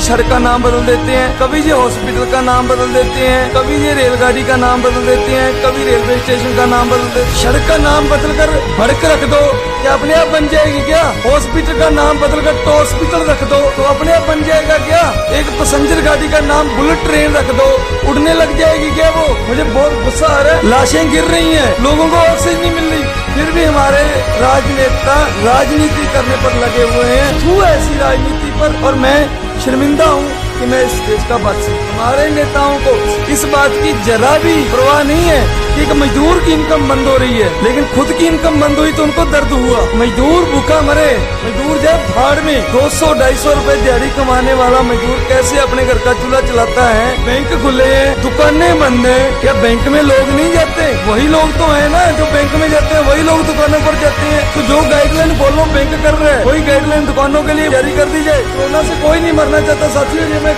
सड़क का नाम बदल देते हैं, कभी ये हॉस्पिटल का नाम बदल देते हैं, कभी ये रेलगाड़ी का नाम बदल देते हैं, कभी रेलवे स्टेशन का नाम बदल देते हैं। सड़क का नाम बदलकर भड़क रख दो, क्या अपने आप बन जाएगी क्या? हॉस्पिटल का नाम बदलकर तो हॉस्पिटल रख दो तो अपने आप बन जाएगा क्या? एक पैसेंजर गाड़ी का नाम बुलेट ट्रेन रख दो, उड़ने लग जाएगी क्या वो? मुझे बहुत गुस्सा आ रहा है। लाशें गिर रही हैं, लोगों को ऑक्सीजन नहीं मिल रही, फिर भी हमारे राजनेता राजनीति करने पर लगे हुए हैं। तू ऐसी राजनीति पर, और मैं शर्मिंदा हूँ कि मैं इस देश का वासी। हमारे नेताओं को इस बात की जरा भी परवाह नहीं है कि एक मजदूर की इनकम बंद हो रही है, लेकिन खुद की इनकम बंद हुई तो उनको दर्द हुआ। मजदूर भूखा मरे, मजदूर जब भाड़ में 200-250 रुपए दिहाड़ी कमाने वाला मजदूर कैसे अपने घर का चूल्हा चलाता है? बैंक खुले हैं, दुकानें बंद है, क्या बैंक में लोग नहीं जाते? वही लोग तो है ना जो बैंक में जाते हैं, वही लोग दुकानों पर जाते हैं। तो जो गाइडलाइन बोलो बैंक कर रहे हैं, वही गाइडलाइन दुकानों के लिए जारी कर दी जाए। कोरोना से कोई नहीं मरना चाहता साथियों, ये मैं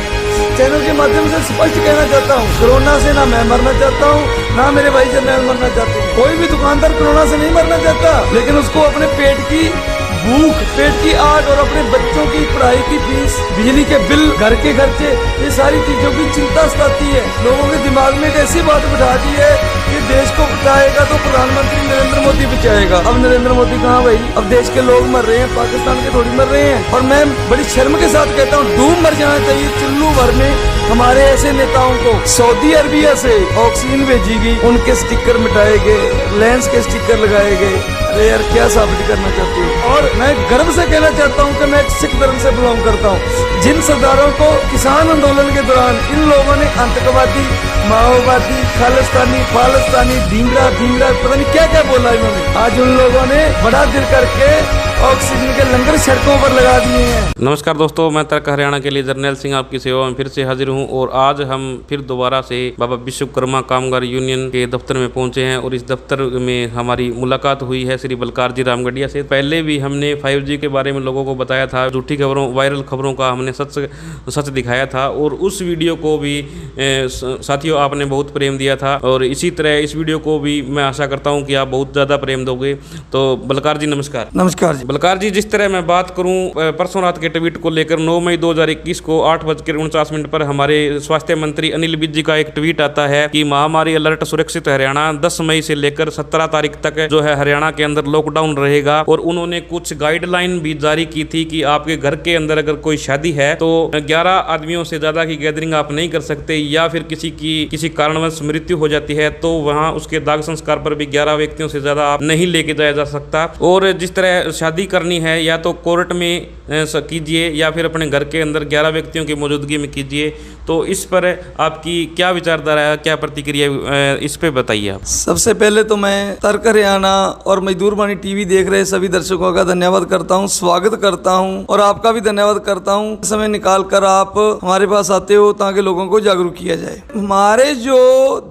चैनल के माध्यम से स्पष्ट कहना चाहता हूँ। कोरोना से ना मैं मरना चाहता हूँ, ना मेरे भाई जर्नैल मरना चाहते हैं। कोई भी दुकानदार कोरोना से नहीं मरना चाहता, लेकिन उसको अपने पेट की भूख, पेट की आग और अपने बच्चों की पढ़ाई की फीस, बिजली के बिल, घर के खर्चे, ये सारी चीजों की चिंता सताती है। लोगों के दिमाग में एक ऐसी बात बिठा दी है कि देश को बचाएगा तो प्रधानमंत्री नरेंद्र मोदी बचाएगा। अब नरेंद्र मोदी कहाँ भाई? अब देश के लोग मर रहे हैं, पाकिस्तान के थोड़ी मर रहे हैं। और मैं बड़ी शर्म के साथ कहता हूँ, डूब मर जाना चाहिए चुल्लू भर में हमारे ऐसे नेताओं को। सऊदी अरबिया से ऑक्सीजन भेजी गई, उनके स्टिकर मिटाए गए, लेंस के स्टिकर लगाए गए। अरे यार क्या साबित करना चाहती हूँ? और मैं गर्व से कहना चाहता हूँ कि मैं सिख धर्म से बिलोंग करता हूँ। जिन सरदारों को किसान आंदोलन के दौरान इन लोगों ने आतंकवादी, माओवादी, खालिस्तानी, फालिस्तानी, ढींगरा पता नहीं क्या क्या बोला इन्होंने, आज उन लोगों ने बड़ा दिल करके ऑक्सीजन के लंगर सड़कों पर लगा दिए हैं। नमस्कार दोस्तों, मैं तर्क हरियाणा के लिए जर्नैल सिंह आपकी सेवा में फिर से हाजिर हूं और आज हम फिर दोबारा से बाबा विश्वकर्मा कामगार यूनियन के दफ्तर में पहुंचे हैं और इस दफ्तर में हमारी मुलाकात हुई है श्री बलकार जी रामगढ़िया से। पहले भी हमने 5G के बारे में लोगों को बताया था, झूठी खबरों, वायरल खबरों का हमने सच दिखाया था और उस वीडियो को भी साथियों आपने बहुत प्रेम दिया था और इसी तरह इस वीडियो को भी मैं आशा करता हूँ कि आप बहुत ज़्यादा प्रेम दोगे। तो बलकार जी नमस्कार। नमस्कार जी। बलकार जी, जिस तरह मैं बात करूं, परसों रात के ट्वीट को लेकर 9 मई 2021 को 8:49 पर हमारे स्वास्थ्य मंत्री अनिल विज जी का एक ट्वीट आता है कि महामारी अलर्ट सुरक्षित हरियाणा 10 मई से लेकर 17 तारीख तक जो है हरियाणा के अंदर लॉकडाउन रहेगा। और उन्होंने कुछ गाइडलाइन भी जारी की थी कि आपके घर के अंदर अगर कोई शादी है तो 11 आदमियों से ज्यादा की गैदरिंग आप नहीं कर सकते, या फिर किसी कारणवश मृत्यु हो जाती है तो वहां उसके दाग संस्कार पर भी 11 व्यक्तियों से ज्यादा आप नहीं लेके जाया जा सकता। और जिस तरह शादी करनी है या तो कोर्ट में कीजिए या फिर अपने घर के अंदर 11 व्यक्तियों की मौजूदगी में कीजिए। तो इस पर आपकी क्या विचारधारा है, क्या प्रतिक्रिया, इस पे बताइए आप। सबसे पहले तो मैं तर्क हरियाणा और मजदूर वाणी टीवी देख रहे सभी दर्शकों का धन्यवाद करता हूं, स्वागत करता हूं और आपका भी धन्यवाद करता हूं। समय निकाल कर आप हमारे पास आते हो ताकि लोगों को जागरूक किया जाए। हमारे जो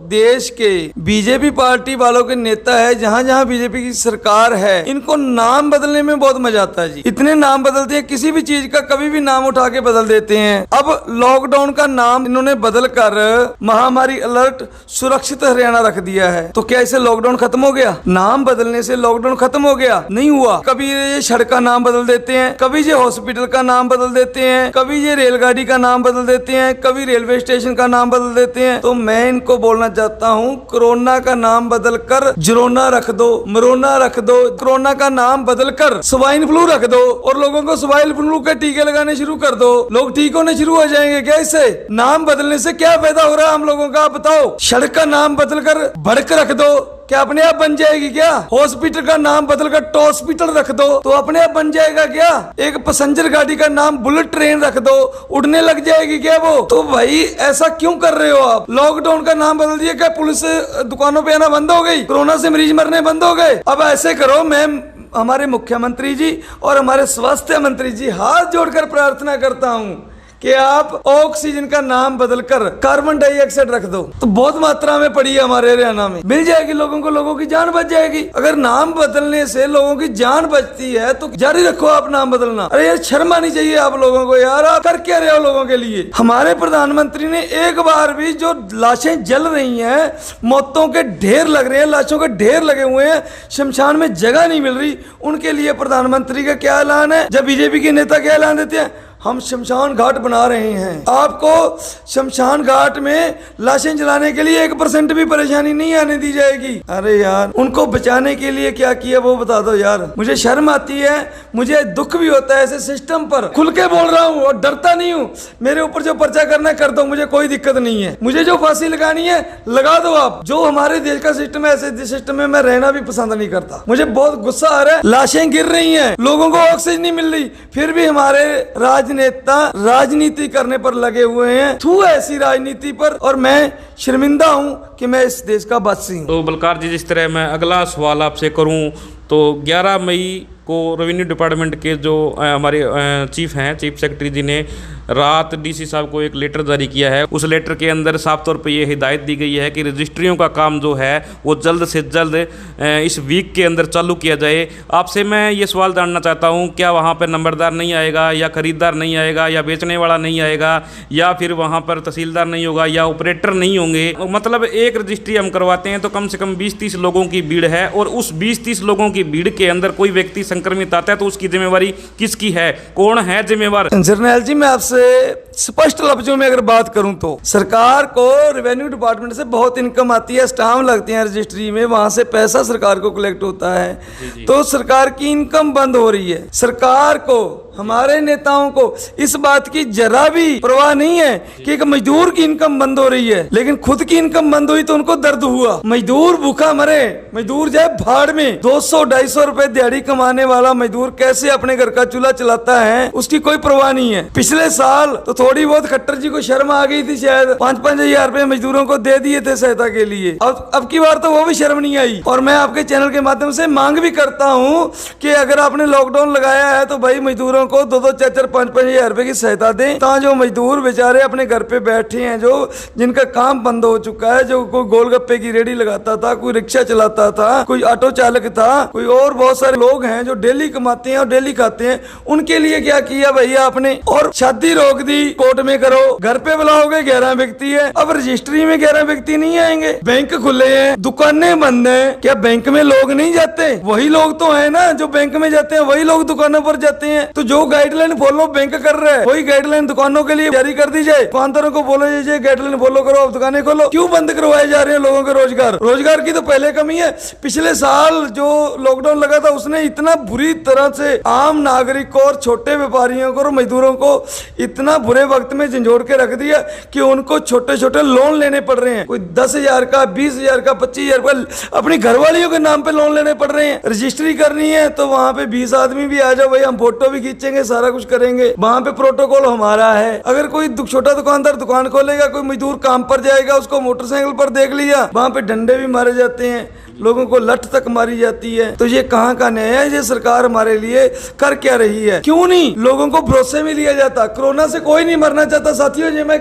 देश के बीजेपी पार्टी वालों के नेता है, जहाँ जहाँ बीजेपी की सरकार है, इनको नाम बदलने में बहुत मजा आता है जी। इतने नाम बदलते हैं, किसी भी चीज का कभी भी नाम उठा के बदल देते हैं। अब लॉकडाउन का नाम इन्होंने बदल कर महामारी अलर्ट सुरक्षित हरियाणा रख दिया है। तो क्या इसे लॉकडाउन खत्म हो गया? नाम बदलने से लॉकडाउन खत्म हो गया? नहीं हुआ। कभी ये सड़क का नाम बदल देते हैं, कभी ये हॉस्पिटल का नाम बदल देते हैं, कभी ये रेलगाड़ी का नाम बदल देते हैं, कभी रेलवे स्टेशन का नाम बदल देते हैं। तो मैं इनको बोलना चाहता हूँ, कोरोना का नाम बदल कर जरोना रख दो, मरोना रख दो। कोरोना का नाम बदल कर स्वाइन फ्लू रख दो और लोगों को स्वाइन फ्लू के टीके लगाने शुरू कर दो। लोग ठीक होने शुरू हो जाएंगे क्या? इससे नाम बदलने से क्या फायदा हो रहा है हम लोगों का? बताओ। सड़क का नाम बदलकर भड़क रख दो, क्या अपने आप बन जाएगी क्या? हॉस्पिटल का नाम बदलकर तो हॉस्पिटल रख दो तो अपने आप बन जाएगा क्या? एक पैसेंजर गाड़ी का नाम बुलेट ट्रेन रख दो, उड़ने लग जाएगी क्या वो? तो भाई ऐसा क्यों कर रहे हो आप? लॉकडाउन का नाम बदल दिया, क्या पुलिस दुकानों पे आना बंद हो गई? कोरोना से मरीज मरने बंद हो गए? अब ऐसे करो, मैं हमारे मुख्यमंत्री जी और हमारे स्वास्थ्य मंत्री जी हाथ जोड़कर प्रार्थना करता हूँ कि आप ऑक्सीजन का नाम बदलकर कार्बन डाइऑक्साइड रख दो। तो बहुत मात्रा में पड़ी है हमारे हरियाणा में, मिल जाएगी लोगों को, लोगों की जान बच जाएगी। अगर नाम बदलने से लोगों की जान बचती है तो जारी रखो आप नाम बदलना। अरे यार शर्म आनी चाहिए आप लोगों को यार, आप कर क्या रहे हो लोगों के लिए? हमारे प्रधानमंत्री ने एक बार भी, जो लाशें जल रही हैं, मौतों के ढेर लग रहे हैं, लाशों के ढेर लगे हुए हैं, शमशान में जगह नहीं मिल रही, उनके लिए प्रधानमंत्री का क्या ऐलान है? जब बीजेपी के नेता क्या ऐलान देते हैं, हम शमशान घाट बना रहे हैं। आपको शमशान घाट में लाशें जलाने के लिए 1% भी परेशानी नहीं आने दी जाएगी। अरे यार, उनको बचाने के लिए क्या किया वो बता दो यार। मुझे शर्म आती है, मुझे दुख भी होता है ऐसे सिस्टम पर। खुल के बोल रहा हूँ और डरता नहीं हूँ। मेरे ऊपर जो पर्चा करना है कर दो, मुझे कोई दिक्कत नहीं है। मुझे जो फांसी लगानी है लगा दो आप। जो हमारे देश का सिस्टम है, ऐसे सिस्टम में मैं रहना भी पसंद नहीं करता। मुझे बहुत गुस्सा आ रहा है। लाशें गिर रही हैं, लोगों को ऑक्सीजन नहीं मिल रही, फिर भी हमारे राजनेता राजनीति करने पर लगे हुए हैं। थू ऐसी राजनीति पर, और मैं शर्मिंदा हूँ कि मैं इस देश का वासी हूँ। तो बलकार जी, जिस तरह मैं अगला सवाल आपसे करूं तो 11 मई को रेवेन्यू डिपार्टमेंट के जो हमारे चीफ हैं, चीफ सेक्रेटरी जी ने रात डीसी साहब को एक लेटर जारी किया है। उस लेटर के अंदर साफ तौर पे ये हिदायत दी गई है कि रजिस्ट्रियों का काम जो है वो जल्द से जल्द इस वीक के अंदर चालू किया जाए। आपसे मैं ये सवाल जानना चाहता हूँ, क्या वहाँ पर नंबरदार नहीं आएगा, या खरीदार नहीं आएगा, या बेचने वाला नहीं आएगा, या फिर वहाँ पर तहसीलदार नहीं होगा, या ऑपरेटर नहीं होंगे? मतलब एक रजिस्ट्री हम करवाते हैं तो कम से कम 20-30 लोगों की भीड़ है, और उस 20-30 लोगों की भीड़ के अंदर कोई व्यक्ति संक्रमित आता है तो उसकी जिम्मेवारी किसकी है? कौन है जिम्मेवार? जर्नैल जी, मैं आपसे स्पष्ट लफ्जों में अगर बात करूं तो सरकार को रेवेन्यू डिपार्टमेंट से बहुत इनकम आती है, स्टाम्प लगते हैं रजिस्ट्री में, वहां से पैसा सरकार को कलेक्ट होता है। तो सरकार की इनकम बंद हो रही है। सरकार को, हमारे नेताओं को इस बात की जरा भी परवाह नहीं है कि एक मजदूर की इनकम बंद हो रही है, लेकिन खुद की इनकम बंद हुई तो उनको दर्द हुआ। मजदूर भूखा मरे, मजदूर जाए भाड़ में। 200-250 रुपए दिहाड़ी कमाने वाला मजदूर कैसे अपने घर का चूल्हा चलाता है, उसकी कोई परवाह नहीं है। पिछले साल तो थोड़ी बहुत खट्टर जी को शर्म आ गई थी, शायद 5-5 हजार रुपए मजदूरों को दे दिए थे सहायता के लिए। अब की बार तो वो भी शर्म नहीं आई। और मैं आपके चैनल के माध्यम से मांग भी करता हूँ कि अगर आपने लॉकडाउन लगाया है तो भाई मजदूरों को 2-2, 4-4, 5-5 हजार रुपए की सहायता दें, ताकि जो मजदूर बेचारे अपने घर पे बैठे हैं, जो जिनका काम बंद हो चुका है, जो कोई गोलगप्पे की रेडी लगाता था, कोई रिक्शा चलाता था, कोई ऑटो चालक था, कोई और बहुत सारे लोग हैं जो डेली कमाते हैं और डेली खाते हैं, उनके लिए क्या किया भैया आपने? और शादी रोक दी, कोर्ट में करो, घर पे बुलाओगे 11 व्यक्ति है, अब रजिस्ट्री में 11 व्यक्ति नहीं आएंगे। बैंक खुले हैं, दुकानें बंद हैं, क्या बैंक में लोग नहीं जाते? वही लोग तो है ना जो बैंक में जाते हैं, वही लोग दुकानों पर जाते हैं। तो जो गाइडलाइन फॉलो बैंक कर रहे हैं, वही गाइडलाइन दुकानों के लिए जारी कर दी जाए। दुकानदारों को बोला जाए गाइडलाइन फॉलो करो, अब दुकानें खोलो। क्यों बंद करवाए जा रहे हैं लोगों के रोजगार? रोजगार की तो पहले कमी है। पिछले साल जो लॉकडाउन लगा था उसने इतना बुरी तरह से आम नागरिक को और छोटे व्यापारियों को और मजदूरों को इतना बुरे वक्त में झंझोड़ के रख दिया कि उनको छोटे छोटे लोन लेने पड़ रहे हैं। कोई 10,000 का, 20,000 का, 25,000 का अपनी घरवालियों के नाम पे लोन लेने पड़ रहे हैं। रजिस्ट्री करनी है तो वहां पे 20 आदमी भी आ जाओ भाई, हम फोटो भी खींचेंगे, सारा कुछ करेंगे। वहां पे प्रोटोकॉल हमारा है। अगर कोई छोटा दुकानदार दुकान खोलेगा, कोई मजदूर काम पर जाएगा, उसको मोटरसाइकिल पर देख लिया, वहां पे डंडे भी मारे जाते हैं, लोगों को लठ तक मारी जाती है। तो ये कहाँ का न्याय है? ये सरकार हमारे लिए कर क्या रही है? क्यों नहीं लोगों को भरोसे में लिया जाता? कोरोना से कोई नहीं मरना चाहता साथियों, ये मैं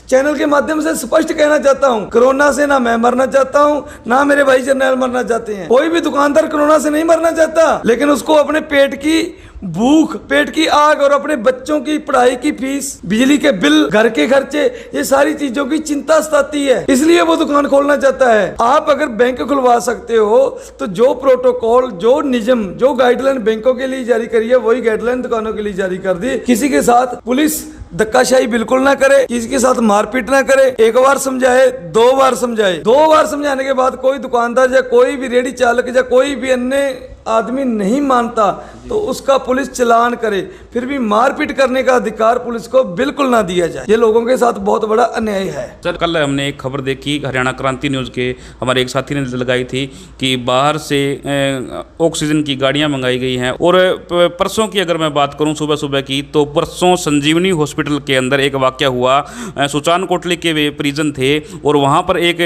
चैनल के माध्यम से स्पष्ट कहना चाहता हूँ। कोरोना से ना मैं मरना चाहता हूँ, ना मेरे भाई जर्नैल मरना चाहते हैं। कोई भी दुकानदार कोरोना से नहीं मरना चाहता, लेकिन उसको अपने पेट की भूख, पेट की आग और अपने बच्चों की पढ़ाई की फीस, बिजली के बिल, घर के खर्चे, ये सारी चीजों की चिंता सताती है, इसलिए वो दुकान खोलना चाहता है। आप अगर बैंक खुलवा सकते हो तो जो प्रोटोकॉल, जो नियम, जो गाइडलाइन बैंकों के लिए जारी करी है, वही गाइडलाइन दुकानों के लिए जारी कर दी। किसी के साथ पुलिस धक्काशाही बिल्कुल ना करे, किसी के साथ मारपीट ना करे। एक बार समझाए, 2 बार समझाए, 2 बार समझाने के बाद कोई दुकानदार या कोई भी रेडी चालक या कोई भी अन्य आदमी नहीं मानता तो उसका पुलिस चालान करे। फिर भी मारपीट करने का अधिकार पुलिस को बिल्कुल ना दिया जाए। ये लोगों के साथ बहुत बड़ा अन्याय है। सर, कल हमने एक खबर देखी, हरियाणा क्रांति न्यूज़ के हमारे एक साथी ने लगाई थी कि बाहर से ऑक्सीजन की गाड़ियां मंगाई गई हैं। और परसों की अगर मैं बात करूं, सुबह सुबह की, तो परसों संजीवनी हॉस्पिटल के अंदर एक वाकया हुआ। सुचान कोटली के वे परिजन थे और वहां पर एक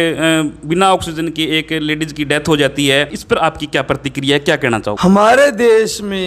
बिना ऑक्सीजन की एक लेडीज की डेथ हो जाती है। इस पर आपकी क्या प्रतिक्रिया है, क्या कहना चाहो? हमारे देश में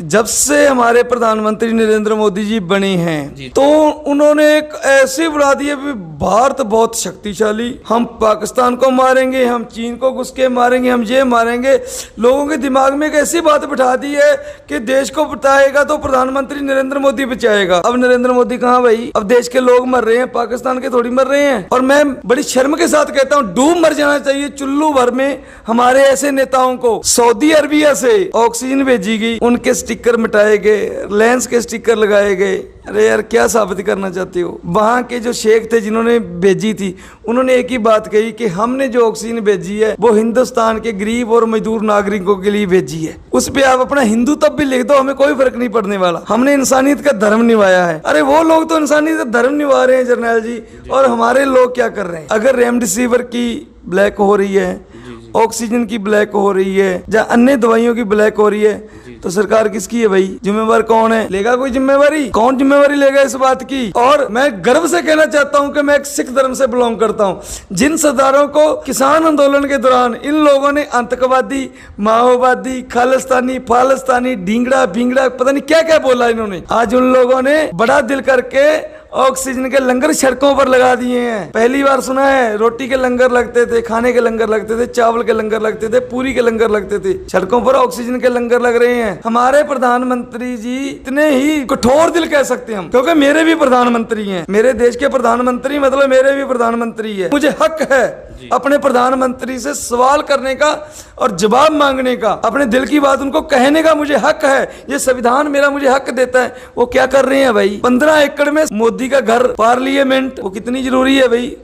जब से हमारे प्रधानमंत्री नरेंद्र मोदी जी बने हैं तो उन्होंने एक ऐसी बना दी है, भारत बहुत शक्तिशाली, हम पाकिस्तान को मारेंगे, हम चीन को घुस के मारेंगे, हम ये मारेंगे। लोगों के दिमाग में एक ऐसी बात बिठा दी है कि देश को बचाएगा तो प्रधानमंत्री नरेंद्र मोदी बचाएगा। अब नरेंद्र मोदी कहाँ भाई? अब देश के लोग मर रहे हैं, पाकिस्तान के थोड़ी मर रहे हैं। और मैं बड़ी शर्म के साथ कहता हूँ, डूब मर जाना चाहिए चुल्लू भर में हमारे ऐसे नेताओं को। सऊदी अरबिया इंडिया से ऑक्सीजन भेजी गई, उनके स्टिकर मिटाए गए, रिलायंस के स्टिकर लगाए गए। अरे यार क्या साबित करना चाहते हो? वहां के जो शेख थे जिन्होंने भेजी थी, उन्होंने एक ही बात कही कि हमने जो ऑक्सीजन भेजी है वो हिंदुस्तान के गरीब और मजदूर नागरिकों के लिए भेजी है। उस पे आप अपना हिंदू तब भी लिख दो, हमें कोई फर्क नहीं पड़ने वाला, हमने इंसानियत का धर्म निभाया है। अरे वो लोग तो इंसानियत का धर्म निभा रहे हैं जर्नैल जी, और हमारे लोग क्या कर रहे हैं? अगर रेमडेसिविर की ब्लैक हो रही है, ऑक्सीजन की ब्लैक हो रही है, या अन्य दवाइयों की ब्लैक हो रही है, तो सरकार किसकी है भाई? जिम्मेवार कौन है? लेगा कोई जिम्मेवारी? कौन जिम्मेवारी लेगा इस बात की? और मैं गर्व से कहना चाहता हूं कि मैं एक सिख धर्म से बिलोंग करता हूं। जिन सरदारों को किसान आंदोलन के दौरान इन लोगों ने आतंकवादी, माओवादी, खालिस्तानी, फालिस्तानी, ढींगड़ा भींगड़ा पता नहीं क्या क्या बोला इन्होंने, आज उन लोगों ने बड़ा दिल करके ऑक्सीजन के लंगर सड़कों पर लगा दिए हैं। पहली बार सुना है, रोटी के लंगर लगते थे, खाने के लंगर लगते थे, चावल के लंगर लगते थे, पूरी के लंगर लगते थे, सड़कों पर ऑक्सीजन के लंगर लग रहे हैं। हमारे प्रधानमंत्री जी इतने ही कठोर दिल कह सकते हैं हम, क्योंकि मेरे भी प्रधानमंत्री हैं, मेरे देश के प्रधानमंत्री मतलब मेरे भी प्रधानमंत्री है। मुझे हक है अपने प्रधानमंत्री से सवाल करने का और जवाब मांगने का, अपने दिल की बात उनको कहने का मुझे हक है। ये संविधान मेरा मुझे हक देता है। वो क्या कर रहे हैं भाई? 15 एकड़ में मोदी का घर, पार्लियामेंट, वो कितनी जरूरी है भाई?